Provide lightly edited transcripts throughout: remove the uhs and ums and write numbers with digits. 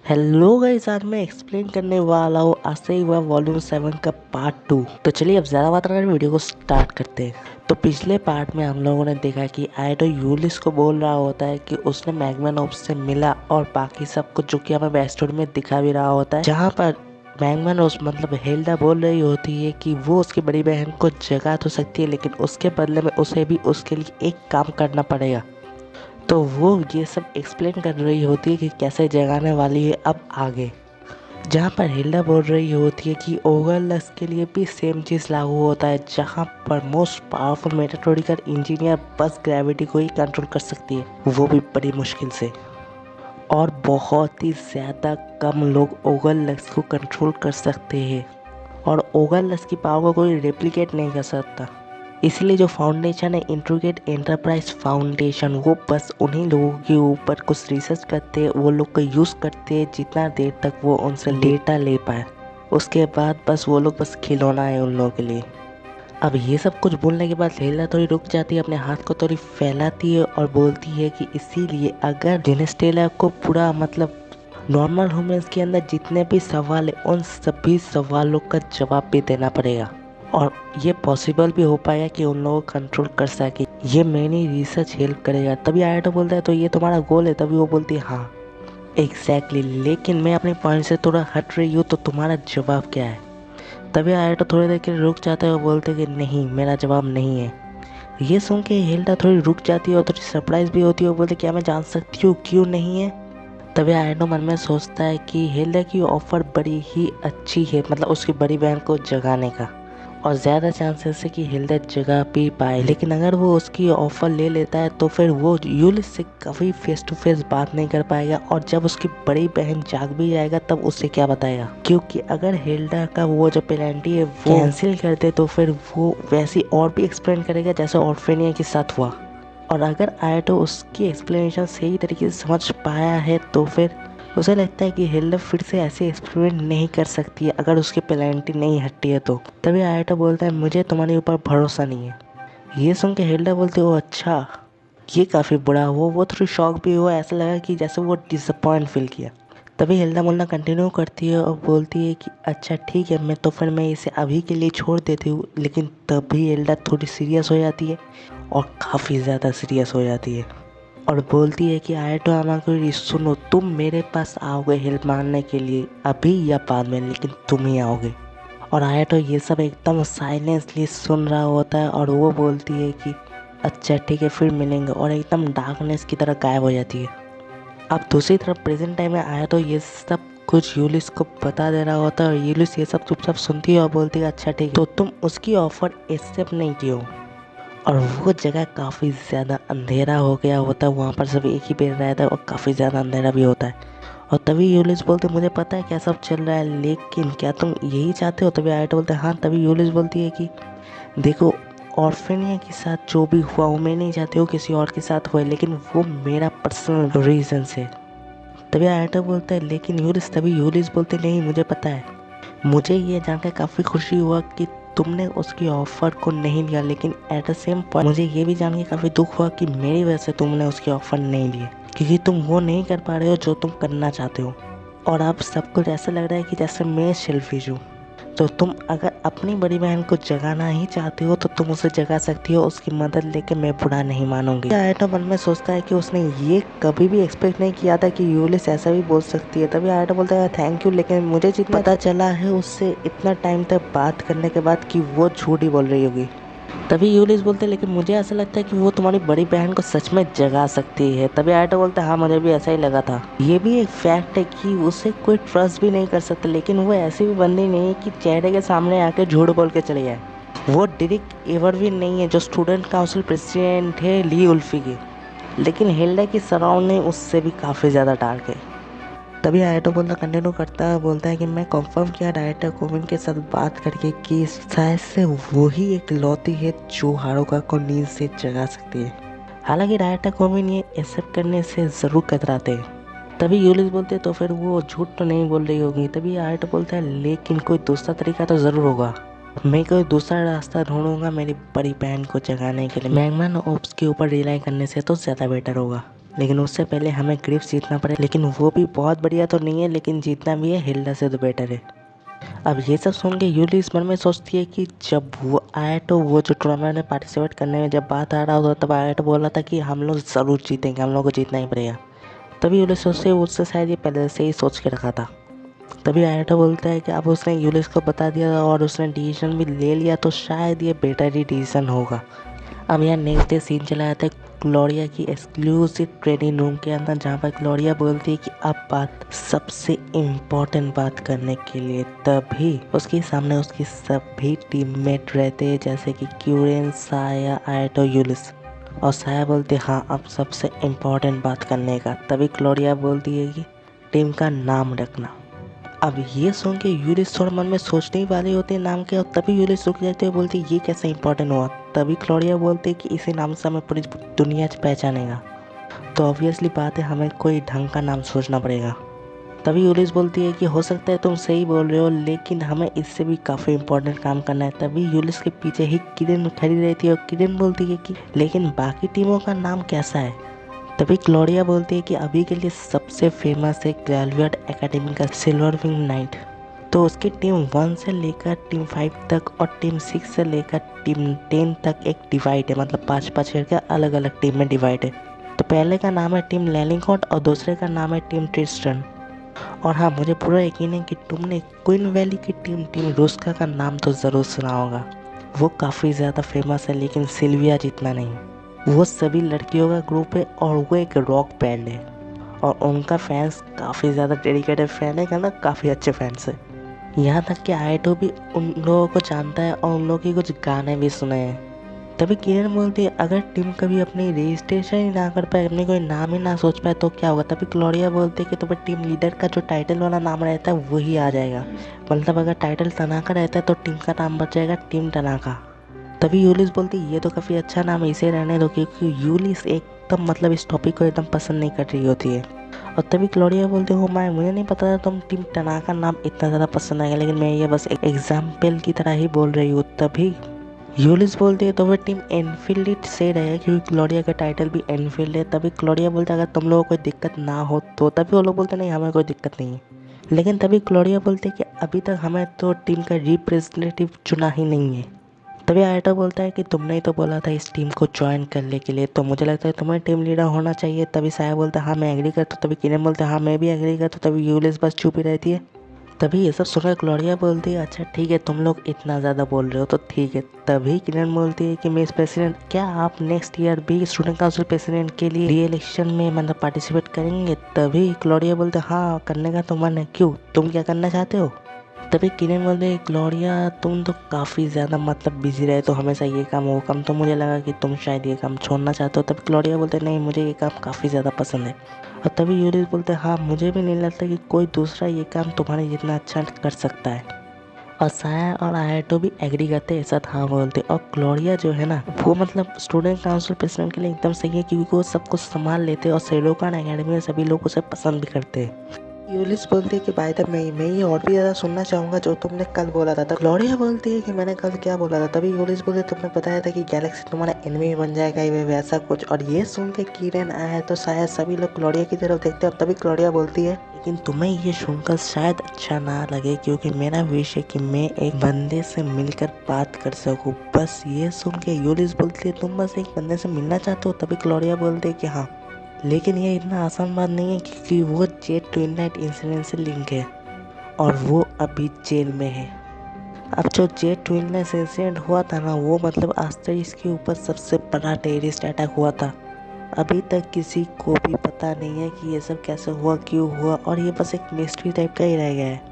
Hello guys, आज मैं explain करने वाला हूँ आसे हुआ वॉल्यूम 7 का पार्ट 2। तो चलिए अब ज़्यादा बात कर वीडियो को स्टार्ट करते हैं। तो पिछले पार्ट में हम लोगों ने देखा कि आयडो यूलिस को बोल रहा होता है कि उसने मैग्मानोप्स से मिला और बाकी सब कुछ जो कि हमें बैक स्टोरी में दिखा भी रहा होता है, जहाँ पर मैग्मानोप्स मतलब हेल्डा बोल रही होती है कि वो उसकी बड़ी बहन को जगा तो सकती है, लेकिन उसके बदले में उसे भी उसके लिए एक काम करना पड़ेगा। तो वो ये सब एक्सप्लेन कर रही होती है कि कैसे जगाने वाली है अब आगे, जहाँ पर हिल्डा बोल रही होती है कि ओवरलक्स के लिए भी सेम चीज़ लागू होता है, जहाँ पर मोस्ट पावरफुल मेटाट्रोनिकल इंजीनियर बस ग्रेविटी को ही कंट्रोल कर सकती है, वो भी बड़ी मुश्किल से। और बहुत ही ज़्यादा कम लोग ओवरलक्स को कंट्रोल कर सकते हैं, और ओवरलक्स की पावर को कोई रेप्लिकेट नहीं कर सकता। इसलिए जो फाउंडेशन है इंट्रीगेट एंटरप्राइज फाउंडेशन, वो बस उन्हीं लोगों के ऊपर कुछ रिसर्च करते हैं, वो लोग को यूज़ करते हैं जितना देर तक वो उनसे डेटा ले पाए। उसके बाद बस वो लोग बस खिलौना है उन लोगों के लिए। अब ये सब कुछ बोलने के बाद लेला थोड़ी रुक जाती है, अपने हाथ को थोड़ी फैलाती है और बोलती है कि इसीलिए अगर जेनेस्टेला को पूरा मतलब नॉर्मल ह्यूमंस के अंदर जितने भी सवाल है उन सभी सवालों का जवाब भी देना पड़ेगा, और ये पॉसिबल भी हो पाएगा कि उन लोगों को कंट्रोल कर सके। ये मेरी रिसर्च हेल्प करेगा। तभी आयटो बोलता है तो ये तुम्हारा गोल है? तभी वो बोलती है हाँ एग्जैक्टली, लेकिन मैं अपने पॉइंट से थोड़ा हट रही हूँ, तो तुम्हारा जवाब क्या है? तभी आयटो थोड़ी देर के लिए रुक जाता है और बोलते कि नहीं, मेरा जवाब नहीं है। ये सुन के हिल्डा थोड़ी रुक जाती है और थोड़ी सरप्राइज भी होती है और बोलते क्या मैं जान सकती हूँ क्यों नहीं है? तभी आयडो मन में सोचता है कि हिल्डा की ऑफ़र बड़ी ही अच्छी है, मतलब उसकी बड़ी बहन को जगाने का, और ज़्यादा चांसेस है कि हिल्डा जगा भी पाए। लेकिन अगर वो उसकी ऑफ़र ले लेता है तो फिर वो यूलिस से कभी फेस टू फेस बात नहीं कर पाएगा, और जब उसकी बड़ी बहन जाग भी जाएगा तब उससे क्या बताएगा? क्योंकि अगर हिल्डा का वो जो पेनल्टी है वो कैंसिल कर दे तो फिर वो वैसी और भी एक्सप्लेन करेगा जैसे ऑर्फेनिया के साथ हुआ। और अगर आयटो उसकी एक्सप्लेनेशन सही तरीके से समझ पाया है तो फिर उसे लगता है कि हिल्डा फिर से ऐसे एक्सपेरिमेंट नहीं कर सकती है अगर उसकी पेनल्टी नहीं हटती है तो। तभी आयटो बोलता है मुझे तुम्हारे ऊपर भरोसा नहीं है। ये सुन के हिल्डा बोलती है ओ अच्छा, ये काफ़ी बुरा हुआ। वो थोड़ी शॉक भी हुआ, ऐसा लगा कि जैसे वो डिसअपॉइंट फील किया। तभी हिल्डा बोलना कंटिन्यू करती है और बोलती है कि अच्छा ठीक है, मैं तो फिर मैं इसे अभी के लिए छोड़ देती हूँ। लेकिन तभी हिल्डा थोड़ी सीरियस हो जाती है, और काफ़ी ज़्यादा सीरियस हो जाती है, और बोलती है कि आयटो आमाकुरी सुनो, तुम मेरे पास आओगे हेल्प मांगने के लिए अभी या बाद में, लेकिन तुम ही आओगे। और आयटो ये सब एकदम साइलेंसली सुन रहा होता है, और वो बोलती है कि अच्छा ठीक है फिर मिलेंगे, और एकदम डार्कनेस की तरह गायब हो जाती है। अब दूसरी तरफ प्रेजेंट टाइम में आया तो ये सब कुछ यूलिस को बता दे रहा होता है, और यूलिस ये सब चुपचाप सुनती है और बोलती है अच्छा ठीक है, तो तुम उसकी ऑफर एक्सेप्ट नहीं की हो। और वो जगह काफ़ी ज़्यादा अंधेरा हो गया होता है, वहाँ पर सब एक ही पेड़ रहता है और काफ़ी ज़्यादा अंधेरा भी होता है। और तभी यूलिस बोलते मुझे पता है क्या सब चल रहा है, लेकिन क्या तुम यही चाहते हो? तभी आयटो बोलते हैं हाँ। तभी यूलिस बोलती है कि देखो, ऑर्फेनिया के साथ जो भी हुआ वो मैं नहीं चाहती हूँ किसी और के साथ हुआ, लेकिन वो मेरा पर्सनल रीजन है। तभी आयटो बोलता है लेकिन यूलिस, तभी यूलिस बोलते नहीं मुझे पता है। मुझे ये जानकर काफ़ी खुशी हुआ कि तुमने उसकी ऑफ़र को नहीं लिया, लेकिन एट द सेम पॉइंट मुझे ये भी जान के काफ़ी दुख हुआ कि मेरी वजह से तुमने उसकी ऑफ़र नहीं ली, क्योंकि तुम वो नहीं कर पा रहे हो जो तुम करना चाहते हो। और अब सब कुछ ऐसा लग रहा है कि जैसे मैं सेल्फिश हूँ। तो तुम अगर अपनी बड़ी बहन को जगाना ही चाहते हो तो तुम उसे जगा सकती हो, उसकी मदद लेके मैं बुरा नहीं मानूंगी। आयटो मन में सोचता है कि उसने ये कभी भी एक्सपेक्ट नहीं किया था कि यूलिस ऐसा भी बोल सकती है। तभी आयटो बोलता है थैंक यू, लेकिन मुझे जितना पता चला है उससे इतना टाइम तक बात करने के बाद कि वो झूठ ही बोल रही होगी। तभी यूलिस बोलते लेकिन मुझे ऐसा लगता है कि वो तुम्हारी बड़ी बहन को सच में जगा सकती है। तभी आयटो बोलता है हाँ मुझे भी ऐसा ही लगा था। ये भी एक फैक्ट है कि उसे कोई ट्रस्ट भी नहीं कर सकता, लेकिन वो ऐसी भी बंदी नहीं है कि चेहरे के सामने आके झूठ बोल के चले जाए। वो डिरिक एवरविन नहीं है जो स्टूडेंट काउंसिल प्रेसिडेंट है ली उल्फी की, लेकिन हिल्डा की सराउंडिंग उससे भी काफ़ी ज़्यादा डार्क है। तभी आयटो बोलना कंटिन्यू करता है, बोलता है कि मैं कंफर्म किया डायरेक्टर कोविन के साथ बात करके कि शायद से वही एक लौती है जो हारुका को नींद से जगा सकती है। हालांकि डायरेक्टर कोविन ये एक्सेप्ट करने से ज़रूर कतराते हैं। तभी यूलिस बोलते तो फिर वो झूठ तो नहीं बोल रही होगी। तभी आयटो बोलता है लेकिन कोई दूसरा तरीका तो ज़रूर होगा, मैं कोई दूसरा रास्ता ढूंढूंगा मेरी बड़ी बहन को जगाने के लिए। मैग्मानोप्स के ऊपर रिलाई करने से तो ज़्यादा बेटर होगा। लेकिन उससे पहले हमें ग्रिप्स जीतना पड़े, लेकिन वो भी बहुत बढ़िया तो नहीं है, लेकिन जीतना भी है हिल्डा से तो बेटर है। अब ये सब सुन के यूलिस मन में सोचती है कि जब वो आया तो वो जो टूर्नामेंट में पार्टिसिपेट करने में जब बात आ रहा होता तब आया तो बोला था कि हम लोग ज़रूर जीतेंगे, हम लोग को जीतना ही पड़ेगा। तभी यूलिस सोचते उससे शायद ये पहले से ही सोच के रखा था। तभी आयटा बोलता है कि अब उसने यूलिस को बता दिया और उसने डिसीजन भी ले लिया तो शायद ये बेटर ही डिसीजन होगा। अब यहाँ नेक्स्ट डे सीन चला जाता है ग्लोरिया की एक्सक्लूसिव ट्रेनिंग रूम के अंदर, जहाँ पर ग्लोरिया बोलती है कि अब बात सबसे इम्पोर्टेंट बात करने के लिए। तभी उसके सामने उसके सभी टीममेट रहते हैं, जैसे कि क्यूरेन, साया, आयटो, यूलिस। और साया बोलती है हाँ अब सबसे इम्पोर्टेंट बात करने का। तभी ग्लोरिया बोलती है कि टीम का नाम रखना। अब ये सुन के यूलिस थोड़ा मन में सोचने ही वाले होते हैं नाम के, और तभी यूलिस रुक जाते हैं, बोलती ये कैसे इंपॉर्टेंट हुआ। तभी क्लोरिया बोलते कि इसी नाम से हमें पूरी दुनिया पहचानेगा, तो ऑब्वियसली बात है हमें कोई ढंग का नाम सोचना पड़ेगा। तभी यूलिस बोलती है कि हो सकता है तुम सही बोल रहे हो, लेकिन हमें इससे भी काफ़ी इंपॉर्टेंट काम करना है। तभी यूलिस के पीछे ही किरण खड़ी रहती है और किरण बोलती है कि लेकिन बाकी टीमों का नाम कैसा है। तभी ग्लोरिया बोलती है कि अभी के लिए सबसे फेमस है ग्रेजुएट एकेडमी का सिल्वर विंग नाइट, तो उसकी टीम 1 से लेकर टीम 5 तक और टीम 6 से लेकर टीम 10 तक एक डिवाइड है, मतलब 5-5 करके अलग अलग टीम में डिवाइड है। तो पहले का नाम है टीम लेलिंगकॉट और दूसरे का नाम है टीम ट्रिस्टन। और हाँ, मुझे पूरा यकीन है कि तुमने क्वीन वैली की टीम रुस्का का नाम तो ज़रूर सुना होगा। वो काफ़ी ज़्यादा फेमस है, लेकिन सिल्विया जितना नहीं। वो सभी लड़कियों का ग्रुप है और वो एक रॉक बैंड है, और उनका फैंस काफ़ी ज़्यादा डेडिकेटेड फैन है, कहना काफ़ी अच्छे फैंस है। यहाँ तक कि आयटो भी उन लोगों को जानता है और उन लोगों के कुछ गाने भी सुने हैं। तभी किरण बोलती है अगर टीम कभी अपनी रजिस्ट्रेशन ही ना कर पाए, अपने कोई नाम ही ना सोच पाए तो क्या होगा। तभी ग्लोरिया बोलती है कि तुम्हें टीम लीडर का जो टाइटल वाला नाम रहता है वही आ जाएगा, मतलब अगर टाइटल तनाका रहता है तो टीम का नाम बच जाएगा टीम तनाका। तभी यूलिस बोलती ये तो काफ़ी अच्छा नाम है, इसे रहने दो, क्योंकि यूलिस एकदम मतलब इस टॉपिक को एकदम पसंद नहीं कर रही होती है। और तभी क्लोरिया बोलते हो मुझे नहीं पता था तुम टीम टनाका नाम इतना ज़्यादा पसंद आएगा, लेकिन मैं ये बस एक एग्जाम्पल की तरह ही बोल रही हूँ। तभी यूलिस बोलती है तो वह टीम एनफील्ड ही सही रहेगा, क्योंकि क्लोरिया का टाइटल भी एनफील्ड है। तभी क्लोरिया बोलते अगर तुम लोगों को कोई दिक्कत ना हो तो, तभी वो लोग बोलते नहीं हमें कोई दिक्कत नहीं है। लेकिन तभी क्लोरिया बोलते कि अभी तक हमें तो टीम का रिप्रेजेंटेटिव चुना ही नहीं है। तभी आयटा बोलता है कि तुमने ही तो बोला था इस टीम को ज्वाइन करने के लिए, तो मुझे लगता है तुम्हें टीम लीडर होना चाहिए। तभी साया बोलता है हाँ मैं एग्री करता हूँ। तभी किरण बोलता है हाँ मैं भी एग्री करता हूँ। तभी यूलिस बस चुप ही रहती है। तभी ये सब सुनकर ग्लोरिया बोलती है अच्छा ठीक है तुम लोग इतना ज़्यादा बोल रहे हो तो ठीक है। तभी किरण बोलती है कि मिस प्रेसिडेंट क्या आप नेक्स्ट ईयर भी स्टूडेंट काउंसिल प्रेसिडेंट के लिए री इलेक्शन में मतलब पार्टिसिपेट करेंगे। तभी ग्लोरिया बोलते हाँ करने का तो मन है, क्यों तुम क्या करना चाहते हो। तभी किरण बोलते ग्लोरिया तुम तो काफ़ी ज़्यादा मतलब बिजी रहे तो हमेशा ये काम वो काम, तो मुझे लगा कि तुम शायद ये काम छोड़ना चाहते हो। तभी ग्लोरिया बोलते नहीं मुझे ये काम काफ़ी ज़्यादा पसंद है। और तभी यूलिस बोलते हाँ मुझे भी नहीं लगता कि कोई दूसरा ये काम तुम्हारे जितना अच्छा कर सकता है। और साया और आयटो भी एग्री करते ऐसा हाँ बोलते। और ग्लोरिया जो है ना वो मतलब स्टूडेंट काउंसिल प्रेसिडेंट के लिए एकदम सही है, क्योंकि वो सब कुछ संभाल लेते हैं और सेलोकान एकेडमी में सभी लोग उसे पसंद भी करते हैं। यूलिस बोलती है कि बाय द मैं ये और भी ज़्यादा सुनना चाहूँगा जो तुमने कल बोला था। ग्लोरिया बोलती है कि मैंने कल क्या बोला था। तभी यूलिस बोलती है तुमने बताया था कि गैलेक्सी तुम्हारा एनिमी बन जाएगा ये वैसा कुछ। और ये सुन के किरण आया है तो शायद सभी लोग ग्लोरिया की तरफ देखते हैं। और तभी ग्लोरिया बोलती है लेकिन तुम्हें ये सुनकर शायद अच्छा ना लगे, क्योंकि मेरा विश है कि मैं एक बंदे से मिलकर बात कर सकूँ। बस ये सुन के यूलिस बोलती है तुम बस एक बंदे से मिलना चाहते हो। तभी ग्लोरिया बोलती है कि हाँ, लेकिन ये इतना आसान बात नहीं है, क्योंकि वो जेट ट्विन नाइट इंसिडेंट से लिंक है और वो अभी जेल में है। अब जो जेट ट्विन नाइट इंसिडेंट हुआ था ना वो मतलब आज तक इसके ऊपर सबसे बड़ा टेररिस्ट अटैक हुआ था। अभी तक किसी को भी पता नहीं है कि ये सब कैसे हुआ क्यों हुआ, और ये बस एक मिस्ट्री टाइप का ही रह गया है।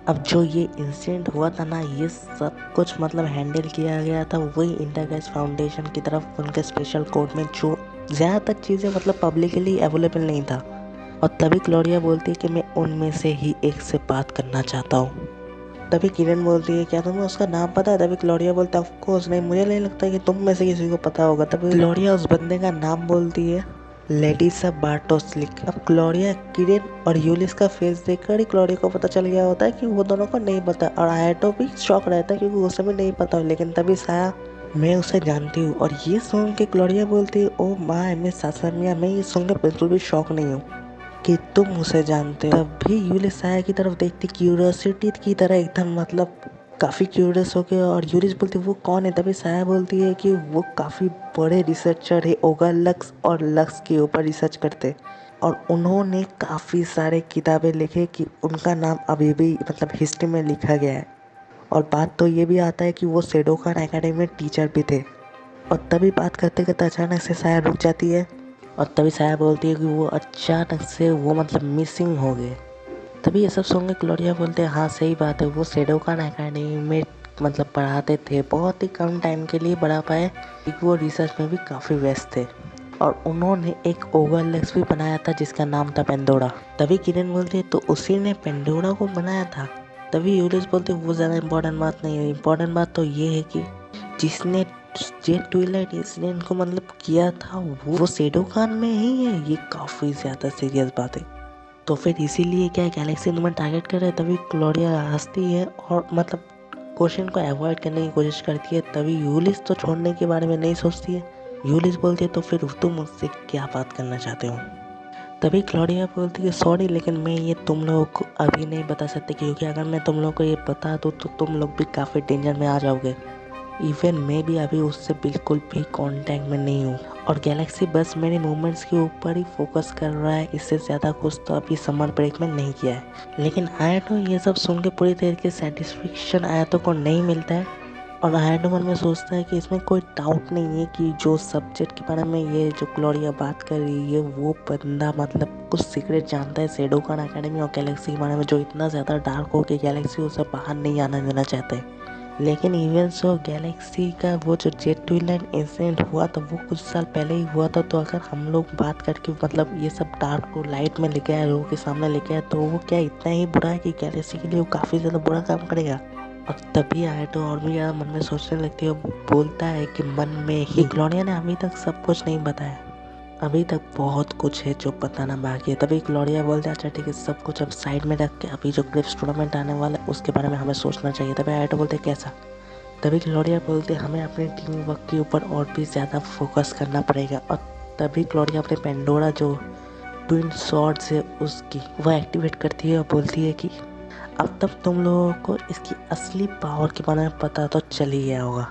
अब जो ये इंसिडेंट हुआ था ना ये सब कुछ मतलब हैंडल किया गया था वही इंटरगैस फाउंडेशन की तरफ उनके स्पेशल कोर्ट में, जो ज़्यादातर चीज़ें मतलब पब्लिकली अवेलेबल नहीं था। और तभी ग्लोरिया बोलती है कि मैं उनमें से ही एक से बात करना चाहता हूँ। तभी किरण बोलती है क्या तुम्हें उसका नाम पता है। तभी ग्लोरिया बोलता है ऑफ कोर्स नहीं, मुझे नहीं लगता कि तुम में से किसी को पता होगा। तभी ग्लोरिया उस बंदे का नाम बोलती है लेडिसा बार्टोस्लिक। अब ग्लोरिया, किरण और यूलिस का फेस देखकर ही ग्लोरिया को पता चल गया होता है कि वो दोनों को नहीं पता, और आयटो भी शॉक रहता है क्योंकि उसे भी नहीं पता। लेकिन तभी साया मैं उसे जानती हूँ। और ये सुन के ग्लोरिया बोलती है, ओ माँ मिस सासामिया, मैं ये सुनकर बिल्कुल भी शौक नहीं हूँ कि तुम उसे जानते हो। तभी यूलिस साया की तरफ देखती क्यूरियोसिटी की तरह एकदम मतलब काफ़ी क्यूरियस हो गया। और यूलिस बोलती वो कौन है। तभी साया बोलती है कि वो काफ़ी बड़े रिसर्चर है, ओगा लक्स और लक्स के ऊपर रिसर्च करते, और उन्होंने काफ़ी सारे किताबें लिखे कि उनका नाम अभी भी मतलब हिस्ट्री में लिखा गया है। और बात तो ये भी आता है कि वो सेडोकान एकेडमी में टीचर भी थे। और तभी बात करते करते अचानक से साया रुक जाती है। और तभी साया बोलती है कि वो अचानक से वो मतलब मिसिंग हो गए। तभी ये सब सुन के ग्लोरिया बोलते हैं हाँ सही बात है, वो सेडोकान एकेडमी में मतलब पढ़ाते थे, बहुत ही कम टाइम के लिए पढ़ा पाए क्योंकि वो रिसर्च में भी काफ़ी व्यस्त थे। और उन्होंने एक ओवरलेक्स भी बनाया था जिसका नाम था पेंडोरा। तभी किरण बोलती है तो उसी ने पेंडोरा को बनाया था। तभी यूलिस बोलते वो ज़्यादा इम्पोर्टेंट बात नहीं है, इम्पोर्टेंट बात तो ये है कि जिसने जेट ट्विलाइट इंसिडेंट को मतलब किया था वो सेडोकान में ही है। ये काफ़ी ज़्यादा सीरियस बात है। तो फिर इसीलिए क्या गैलेक्सी नंबर टारगेट कर रहे हैं। तभी ग्लोरिया हंसती है और मतलब क्वेश्चन को अवॉइड करने की कोशिश करती है। तभी यूलिस तो छोड़ने के बारे में नहीं सोचती है। यूलिस बोलती है तो फिर तुम मुझसे क्या बात करना चाहते हो। तभी ग्लोरिया बोलती है सॉरी लेकिन मैं ये तुम लोगों को अभी नहीं बता सकती, क्योंकि अगर मैं तुम लोगों को ये बता दूँ तो तुम लोग भी काफ़ी डेंजर में आ जाओगे। इवन मैं भी अभी उससे बिल्कुल भी कांटेक्ट में नहीं हूँ, और गैलेक्सी बस मेरे मूवमेंट्स के ऊपर ही फोकस कर रहा है, इससे ज़्यादा कुछ तो अभी समर ब्रेक में नहीं किया है। लेकिन आयाटो ये सब सुन के पूरी तरीके से सेटिस्फेक्शन आयाटो को नहीं मिलता है। और आयाटो मन में सोचता है कि इसमें कोई डाउट नहीं है कि जो सब्जेक्ट के बारे में ये जो ग्लोरिया बात कर रही है वो बंदा मतलब कुछ सीक्रेट जानता है सेडोकान एकेडमी और गैलेक्सी के बारे में, जो इतना ज़्यादा डार्क हो कि गैलेक्सी उसे बाहर नहीं आना देना चाहते। लेकिन इवन सो गैलेक्सी का वो जो जेट ट्विलाइट इंसिडेंट हुआ था वो कुछ साल पहले ही हुआ था। तो अगर हम लोग बात करके मतलब ये सब डार्क को लाइट में लेके आए, लोगों के सामने लेके आए, तो वो क्या इतना ही बुरा है कि गैलेक्सी के लिए वो काफ़ी ज़्यादा बुरा काम करेगा। और तभी आयटो और भी ज़्यादा मन में सोचने लगती है और बोलता है कि मन में ही ग्लोरिया ने अभी तक सब कुछ नहीं बताया, अभी तक बहुत कुछ है जो बताना बाकी है। तभी ग्लोरिया बोलते हैं अच्छा ठीक है, सब कुछ अब साइड में रख के अभी जो क्रिप्स टूर्नामेंट आने वाला है उसके बारे में हमें सोचना चाहिए। तभी आयटो बोलते कैसा। तभी ग्लोरिया बोलते हमें अपने टीम वर्क के ऊपर और भी ज़्यादा फोकस करना पड़ेगा। और तभी ग्लोरिया अपने पेंडोरा जो ट्विन स्वॉर्ड्स है उसकी वो एक्टिवेट करती है और बोलती है कि अब तक तुम लोगों को इसकी असली पावर के बारे में पता तो चल ही गया होगा।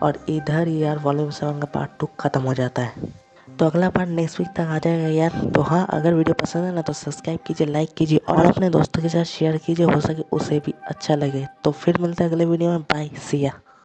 और इधर ही यार वॉल्यूम 7 का पार्ट 2 खत्म हो जाता है। तो अगला पार्ट नेक्स्ट वीक तक आ जाएगा यार। तो हाँ, अगर वीडियो पसंद है ना तो सब्सक्राइब कीजिए, लाइक कीजिए और अपने दोस्तों के साथ शेयर कीजिए, हो सके उसे भी अच्छा लगे। तो फिर मिलते हैं अगले वीडियो में। बाय, सी या।